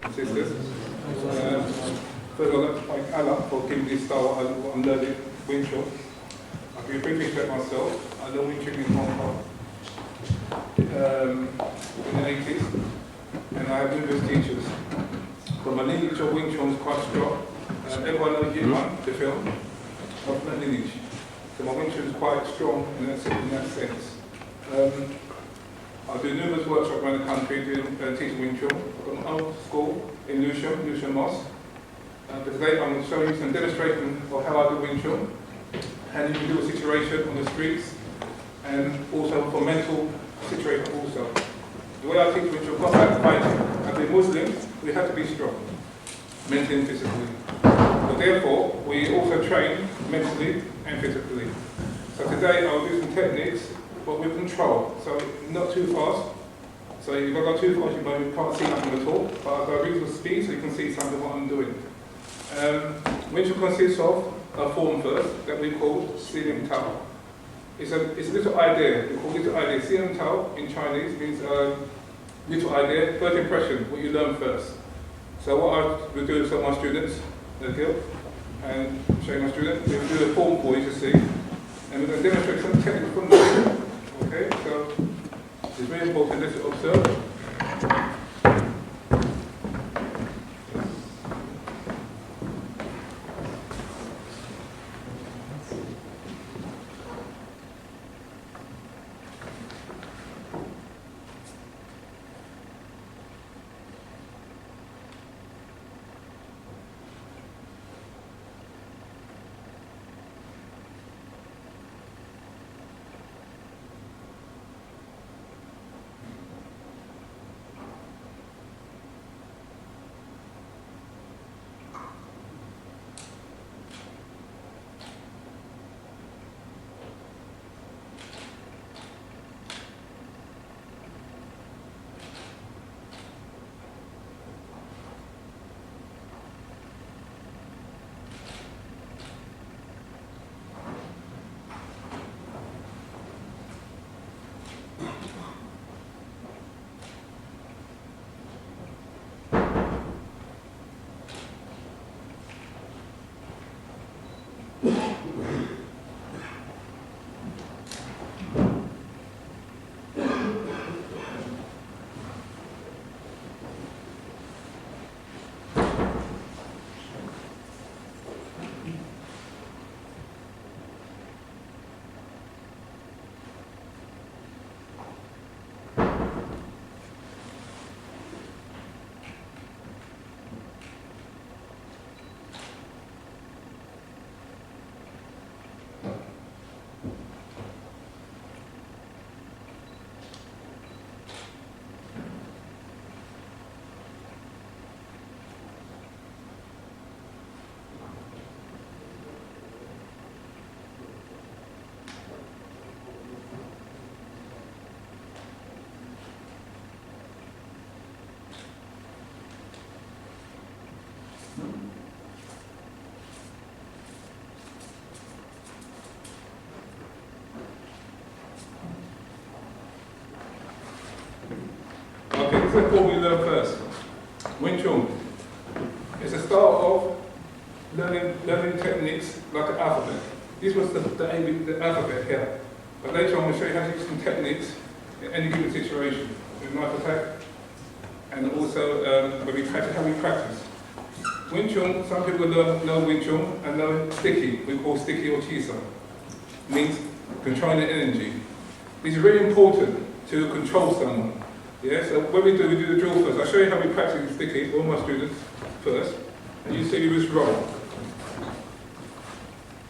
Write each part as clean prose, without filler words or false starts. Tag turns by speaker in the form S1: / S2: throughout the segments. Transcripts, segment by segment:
S1: and sisters. First, I'd like to thank Allah for giving me this style what I'm learning, Wing Chun. I'll give a brief intro about myself. I learned Wing Chun in Hong Kong in the 80s, and I have numerous teachers. But my lineage of Wing Chun is quite strong. Everyone knows Louison, the film, of that lineage. So my Wing Chun is quite strong in that sense. I do numerous workshops around the country teaching Wing Chun. I've got my own school in Louison Mosque. But today I'm going to show you some demonstration of how I do Wing Chun, and you can do a situation on the streets, and also for mental situation also. The way I teach Wing Chun, not about fighting. As a Muslim, we have to be strong, mentally and physically. But therefore, we also train mentally and physically. So today I'll do some techniques, but with control. So not too fast. So if I go too fast, you can't see nothing at all. But I'll go at reasonable speed so you can see something what I'm doing. Wing Chun consists of a form first that we call Sifuwingchun12. It's a little idea. We call little idea. Sifuwingchun12 in Chinese means little idea, first impression, what you learn first. So what I will do with some of my students, and show you my students, we will do a form for you to see, and we're going to demonstrate some technical from there. Okay, so it's very important to observe. Okay, this is the form we learn first. Wing Chun. It's a style of learning techniques like an alphabet. This was the alphabet here. But later on we'll show you how to use some techniques in any given situation. With knife attack, and also when we practice, how we practice. Wing Chun, some people know Wing Chun and know sticky, we call sticky or chisa. Means controlling the energy. This is very important to control someone. Yeah, so when we do the drill first. I'll show you how we practice sticky, all my students first, and you see we just roll.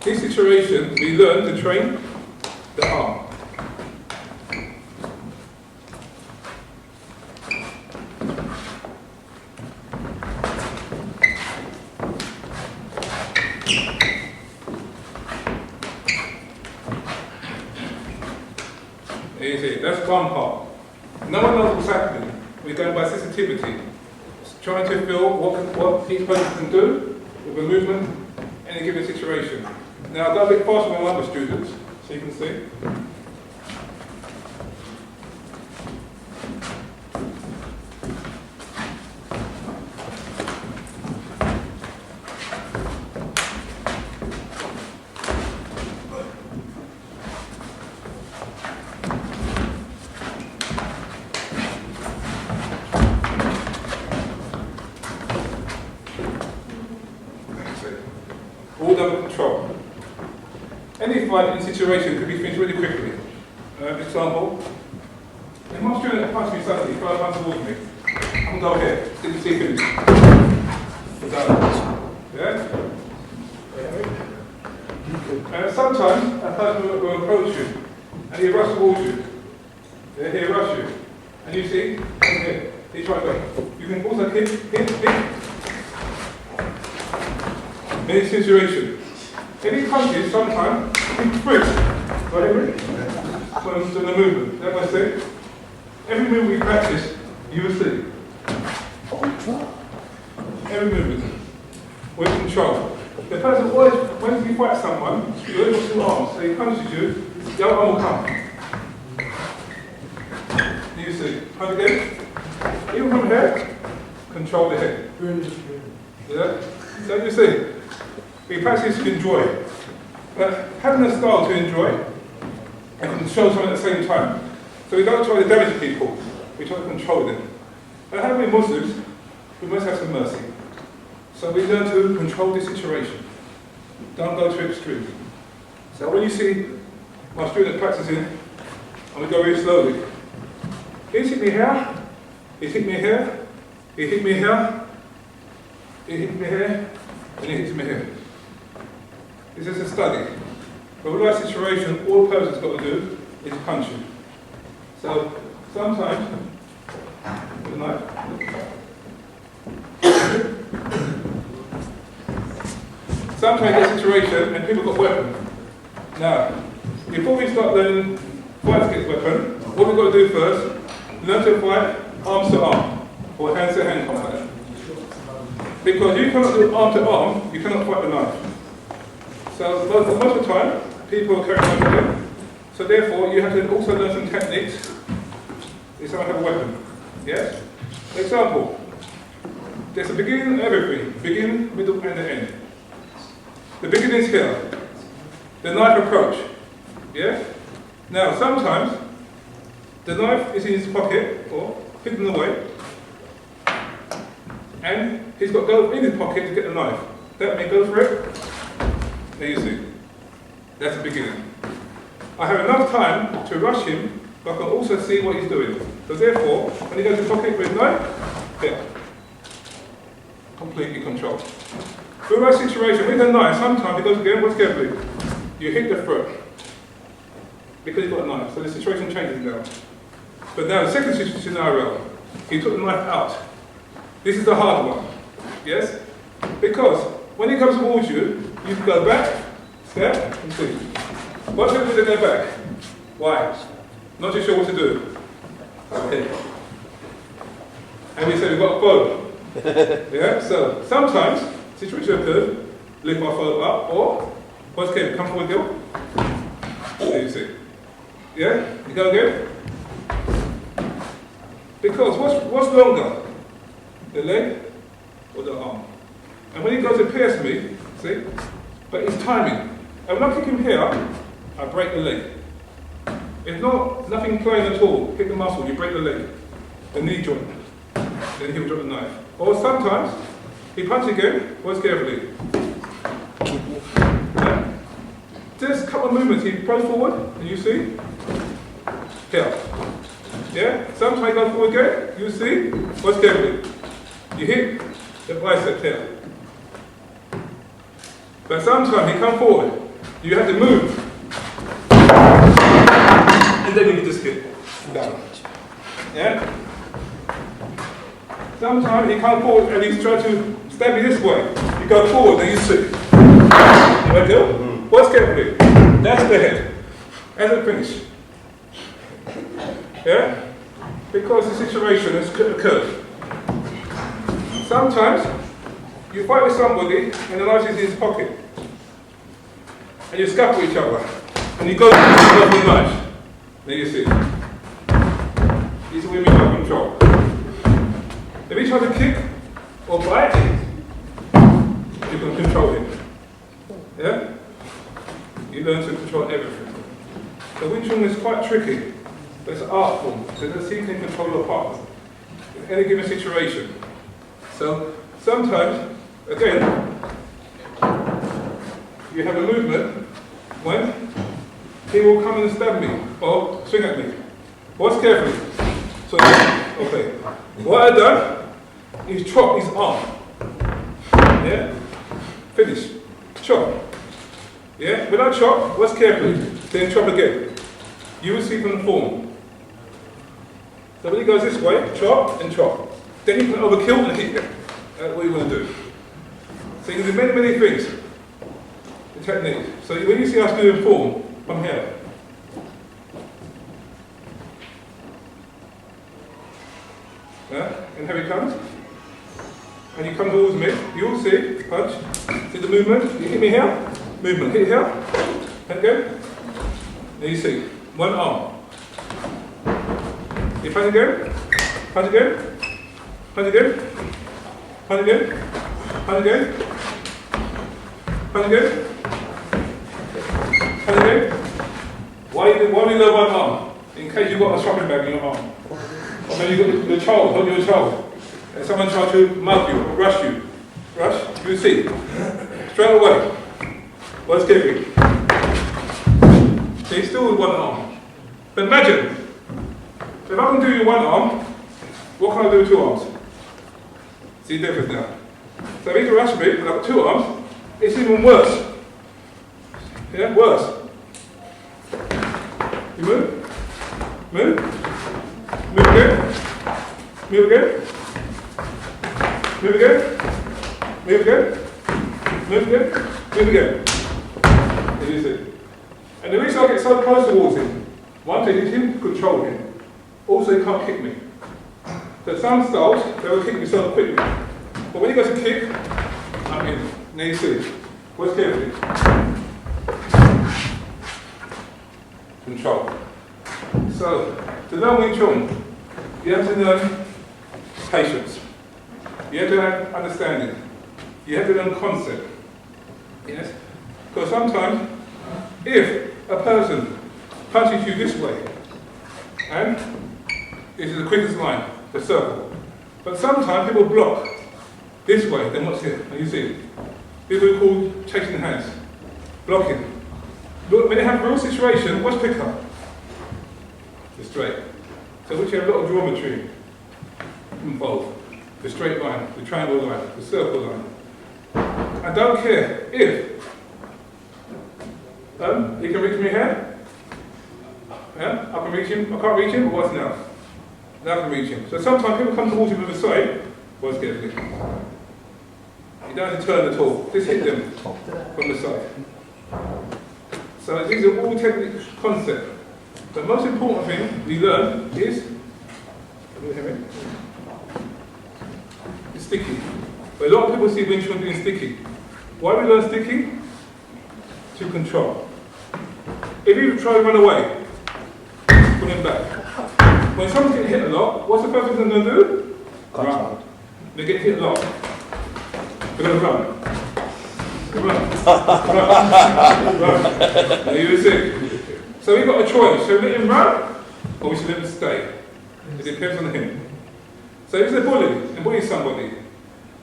S1: This situation, we learn to train the arm. Easy, that's one part. No one knows what's happening. We're going by sensitivity. Trying to feel what each person can do with a movement in any given situation. Now I'll go a bit faster with my other students, so you can see. fight in situation could be finished really quickly. Example, if my student punches me suddenly, try to run towards me, I'm going to go here, didn't see finish. Yeah? Sometimes a person will approach you and he rushes towards you. Yeah, he rushes you. And you see, okay, he tries to go. You can also hit. In this situation, if he punches, sometimes he twists. Right, everybody? So the movement. That was it. Every move we practice, you will see. Every movement with control. The person always, when you fight someone, you always got two arms. So he punches you, the other arm will come. You see. Punch again. Even from here, control the head. Yeah? So you see. We practice to enjoy, but having a style to enjoy and can show something at the same time. So we don't try to damage people, we try to control them. But having Muslims, we must have some mercy. So we learn to control the situation. Don't go to extreme. So when you see my student practicing, I'm going to go very slowly. He's hit me here, he's hit me here, he hit me here, he hit me here, and he hits me here. This is a study. But with that situation, all a person's got to do is punch you. So sometimes, with a knife, sometimes you get a situation and people got weapons. Now, before we start learning fights against weapon, what we've got to do first, learn to fight arms to arm, or hands to hand combat. Because you cannot do arm to arm, you cannot fight the knife. So most of the time, people are carrying on together. So therefore, you have to also learn some techniques if someone has a weapon. Yes? Example, there's a beginning of everything. Beginning, middle, and the end. The beginning is here. The knife approach. Yeah? Now, sometimes, the knife is in his pocket, or hidden away, and he's got to go in his pocket to get the knife. That may go for it. There you see. That's the beginning. I have enough time to rush him, but I can also see what he's doing. So therefore, when he goes to pocket with his knife, here. Completely controlled. Through that situation, with a knife, sometimes it goes again, what's carefully? You hit the throat. Because he's got a knife. So the situation changes now. But now the second scenario, he took the knife out. This is the hard one. Yes? Because when he comes towards you, you can go back, step, and see. What's it to go back? Why? Not too sure what to do. Okay. And we say we've got a phone. Yeah? So sometimes, situation occurs, lift my phone up, or what's came? Come forward, go. There you see. Yeah? You go again? Because what's longer? The leg or the arm? And when he goes to pierce me, see? But it's timing. And when I kick him here, I break the leg. If not, nothing playing at all. Hit the muscle, you break the leg. The knee joint. Then he'll drop the knife. Or sometimes, he punches again, watch carefully. Yeah? Just a couple of movements, he throws forward, and you see? Here. Yeah? Sometimes he goes forward again, you see? Watch carefully. You hit the bicep here. But sometimes he comes forward, you have to move. And then you just hit down. Yeah? Sometimes he comes forward and he's trying to stab you this way. You go forward and you see. You ready to go? Watch carefully. That's the head. As a finish. Yeah? Because the situation has occurred. Sometimes you fight with somebody and the knife is in his pocket. And you scuffle each other. And you go for the knife. There you see. These are women under control. If he tries to kick or bite, you can control him. Yeah? You learn to control everything. So Wing Chun is quite tricky, but it's an art form. So that you can control your partner in any given situation. So sometimes, again, you have a movement when he will come and stab me or swing at me. Watch carefully. So, okay. What I done is chop his arm. Yeah? Finish. Chop. Yeah? When I chop, watch carefully. Then chop again. You will see from the form. So when he goes this way, chop and chop. Then you can overkill and hit. That's what you want to do. So you can do many, many things. The technique. So when you see us do the form, from here. Yeah? And here he comes. And you come towards me, you'll see, punch. See the movement? You hit me here, movement. Hit here, and again. Then you see, one arm. You punch again, punch again, punch again, punch again, punch again, punch again, punch again. Why do you lower one arm? In case you've got a shopping bag in your arm. Or maybe you've got your child, hold your child. And someone tries to mug you or rush you. Rush, you see. Straight away. What's giving? So you're still with one arm. But imagine, if I can do you one arm, what can I do with two arms? See the difference now. So if you rush me and I've got two arms, it's even worse. Yeah, worse. You move, move, move again, move again, move again, move again, move again, move again. Did you see? And the reason I get so close towards him, one thing is him control him. Also, he can't kick me. So some styles, they will kick me so quickly. But when he goes to kick, I'm in. Now you see. What's carefully? Control. So, to learn Wing Chun, you have to learn patience. You have to learn understanding. You have to learn concept. Yes? Because sometimes, if a person punches you this way, and this is the quickest line, the circle. But sometimes people block this way, then what's here? And you see, people call chasing hands, blocking. Look, when they have a real situation, what's pick up? The straight. So which have a lot of geometry involved. The straight line, the triangle line, the circle line. I don't care if he can reach me here. Yeah, I can reach him, I can't reach him, but what's now? Now I can reach him. So sometimes people come towards you from the side, what's carefully. You don't have to turn at all, just hit them from the side. So these are all technical concepts. The most important thing we learn is, it's sticky. But a lot of people see Wing Chun doing sticky. Why do we learn sticky? To control. If you try to run away, pull him back. When someone's getting hit a lot, what's the first thing they're going to do? Run. They get hit a lot. They're going to run. Run. Run. Run. You see? So we've got a choice. Should we let him run, or we should let him stay? It depends on him. So if he's a bully, and bullying somebody,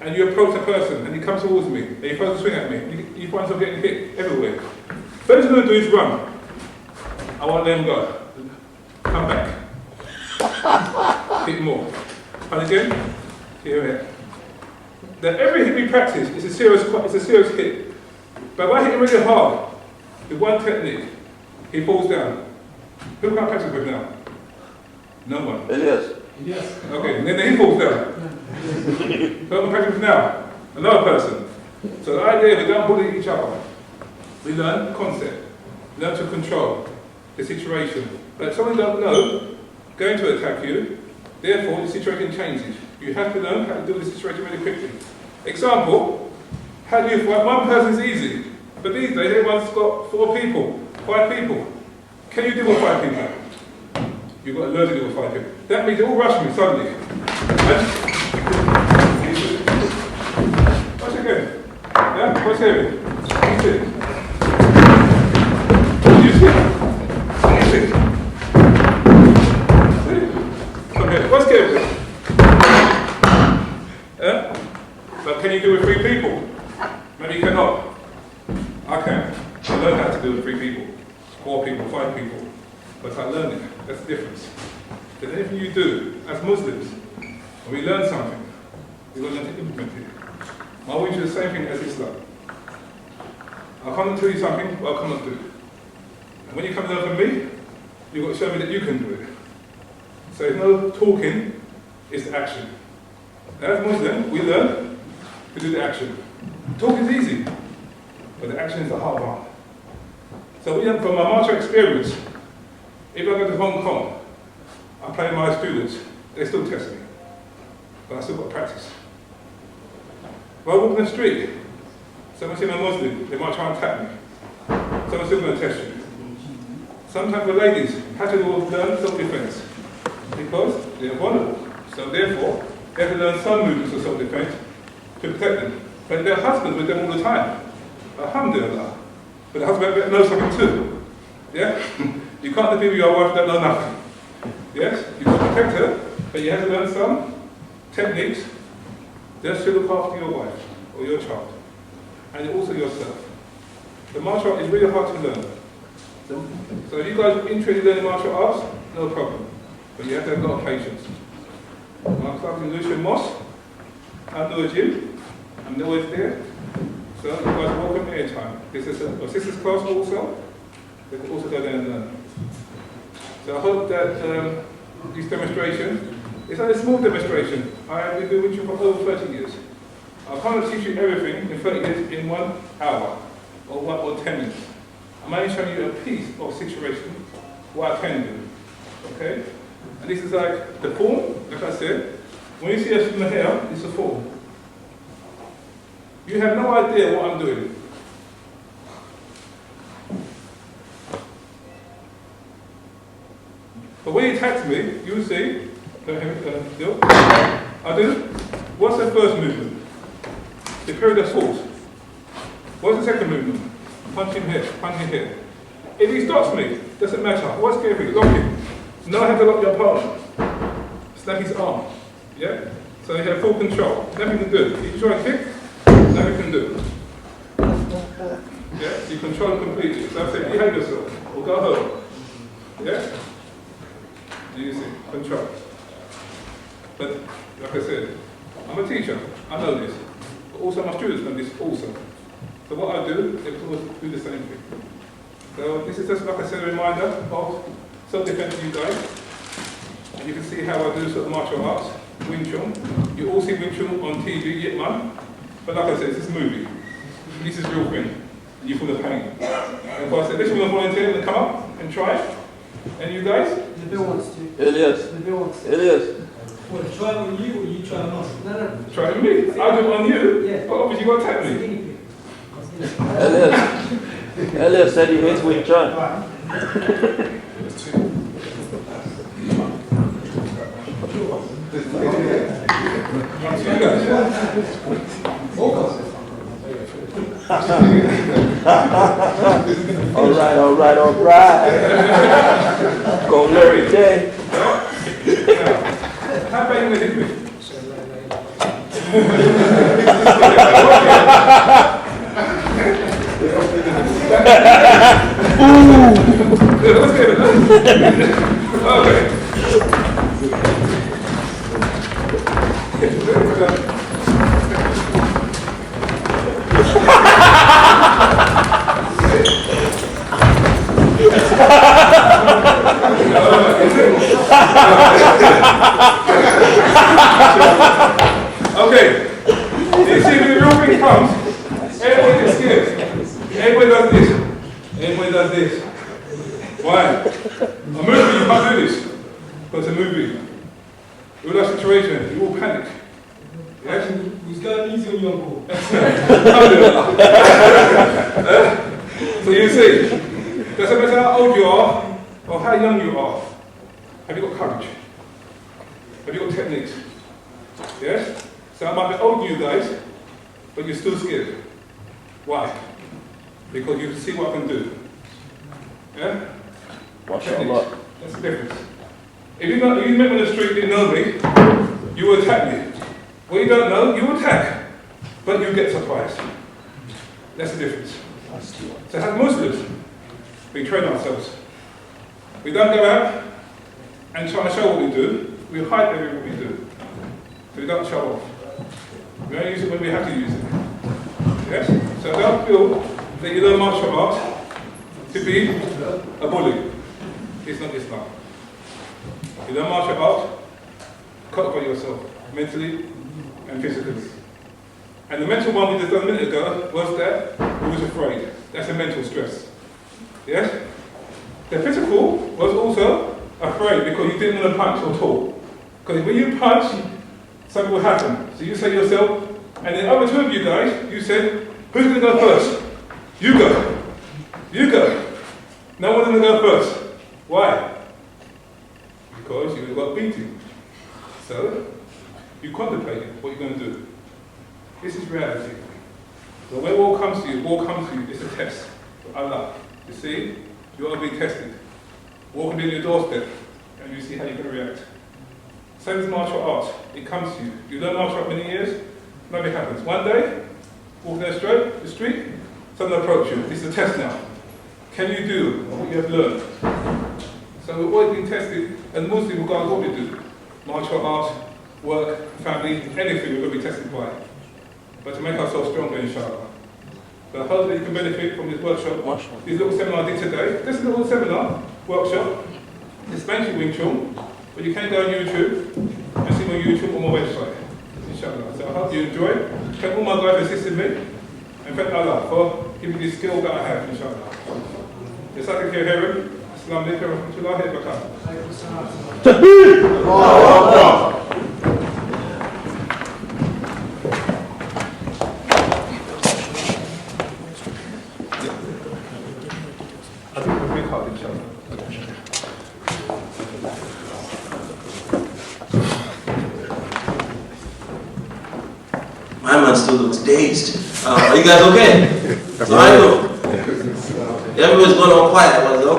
S1: and you approach a person, and he comes towards me, and he tries to swing at me, you find yourself getting hit everywhere. First thing I'm going to do is run. I want to let him go. Come back. Hit more. And again, here. Now every hit we practice is a serious hit. But if I hit him really hard, with one technique, he falls down. Who can I practice with now? No one.
S2: Yes.
S1: Yes. Okay, and then he falls down. Who can I practice with now? Another person. So the idea is we don't bully each other. We learn concept. We learn to control the situation. But if someone don't know, going to attack you, therefore the situation changes. You have to learn how to deal with the situation really quickly. Example, how do you fight? One person is easy, but these days everyone's got 4 people, 5 people. Can you deal with 5 people? You've got to learn to deal with 5 people. That means they all rush me suddenly. Watch again. Yeah, watch here. You see? Okay, what's good? Yeah? But can you do it with 3 people? Maybe you cannot. I can. I learned how to do it with 3 people, 4 people. people, 5 people, but I learn it. That's the difference. Because anything you do as Muslims, when we learn something, we learn to implement it. My Wing Chun is the same thing as Islam. I'll come and tell you something, but I'll come and do it. And when you come to learn from me, you've got to show me that you can do it. So it's no talking, it's the action. As Muslims, we learn to do the action. Talk is easy, but the action is the hard one. So from my martial experience, if I go to Hong Kong, I play with my students, they still test me. But I still got to practice. If I walk in the street, someone sees I'm Muslim, they might try and attack me. Someone's still going to test you. Sometimes the ladies have to learn self-defense because they're vulnerable. So therefore, they have to learn some movements of self-defense to protect them. But their husbands with them all the time. Alhamdulillah. But the husband knows something too. Yeah? You can't live with your wife that know nothing. Yes? You can protect her, but you have to learn some techniques just to look after your wife or your child. And also yourself. The martial art is really hard to learn. So if you guys are interested in learning martial arts, no problem. But you have to have a lot of patience. My club in Louison Mosque, I know a gym, I'm always there. So you guys are welcome anytime. This is a sister's class also. They can also go there and learn. So I hope that this demonstration is only a small demonstration. I have been doing Wing Chun for over 30 years. I can't teach you everything in 30 years in 1 hour or 10 minutes. I'm only showing you a piece of situation what I can do. Okay? And this is like the form, like I said. When you see us from here, it's a form. You have no idea what I'm doing. But when he attacks me, you will see, I do, what's the first movement? The period of force. What's the second movement? Punch him here, punch him here. If he stops me, doesn't matter. What's scary? Lock him. Now I have to lock your partner. Snap his arm. Yeah? So you have full control. Nothing to do. If you try and kick, nothing can do. Yeah? You control it completely. So I say, behave yourself, or go home. Yeah? You see, control. But, like I said, I'm a teacher, I know this. But also my students know this also. So what I do, they always do the same thing. So this is just, like I said, a reminder of self-defense for you guys. And you can see how I do sort of martial arts, Wing Chun. You all see Wing Chun on TV, Yip Man. But like I said, this is a movie. This is real thing. You feel the pain. And if I said, this one volunteer to come up and try it. And you guys?
S2: The bill wants to.
S3: Elias.
S2: The bill wants to.
S3: Elias.
S2: Well, try it on you or you try it on us? No.
S1: Try it on me. I'll do it on you.
S2: Yeah.
S1: But obviously you got to attack me.
S3: Elias said he hates Wing Chun. All right. Go Larry J.
S1: How about you with it? Okay. Okay. You see, when the real thing comes, everybody gets scared. Everybody does this. Everybody does this. Why? A movie, you can't do this. But it's a movie. With that situation, you all panic. Yes?
S2: He's going easy on your uncle.
S1: So you see, doesn't matter how old you are or how young you are. Have you got courage? Have you got techniques? Yes? So I might be older than you guys, but you're still scared. Why? Because you see what I can do. Yeah?
S3: MashaAllah.
S1: That's the difference. If you met me on the street, didn't know me, you will attack me. What you don't know, you attack. But you get surprised. That's the difference. So as Muslims, we train ourselves. We don't go out and try to show what we do. We hide everything what we do. So we don't show off. We only use it when we have to use it. Yes? So don't feel that you learn martial arts to be a bully. It's not Islam. You learn martial arts, cultivate yourself, mentally and physically. And the mental one we just done a minute ago was that we was afraid. That's a mental stress. Yes? The physical was also afraid because you didn't want to punch or talk. Because when you punch, something will happen. So you say to yourself, and the other two of you guys, you said, who's going to go first? You go. You go. No one's going to go first. Why? Because you got beaten. So, you contemplated what you're going to do. This is reality. So when war comes to you, it's a test for Allah. You see, you are being tested. War can be on your doorstep, and you see how you're going to react. Same as martial arts. It comes to you. You learn martial arts many years, nothing happens. One day, walking down the street, someone approach you. This is a test now. Can you do what you have learned? So we're always being tested, and Muslim, regardless of what we do, martial arts, work, family, anything we're going to be tested by. But to make ourselves stronger, inshallah. So I hope that you can benefit from this workshop. This little seminar I did today. This is a little seminar, workshop. It's mentioned Wing Chun, but you can go on YouTube and see my YouTube on my website, inshallah. So I hope you enjoy. Thank all my guys for assisting me, and thank Allah for giving me the skill that I have, inshallah. Jazakallahu khairan. Assalamu alaikum wa rahmatullahi wa barakatuh. I think we'll bring out each other.
S4: My man still looks dazed. Are you guys okay? So I know. Everyone's going all quiet. I was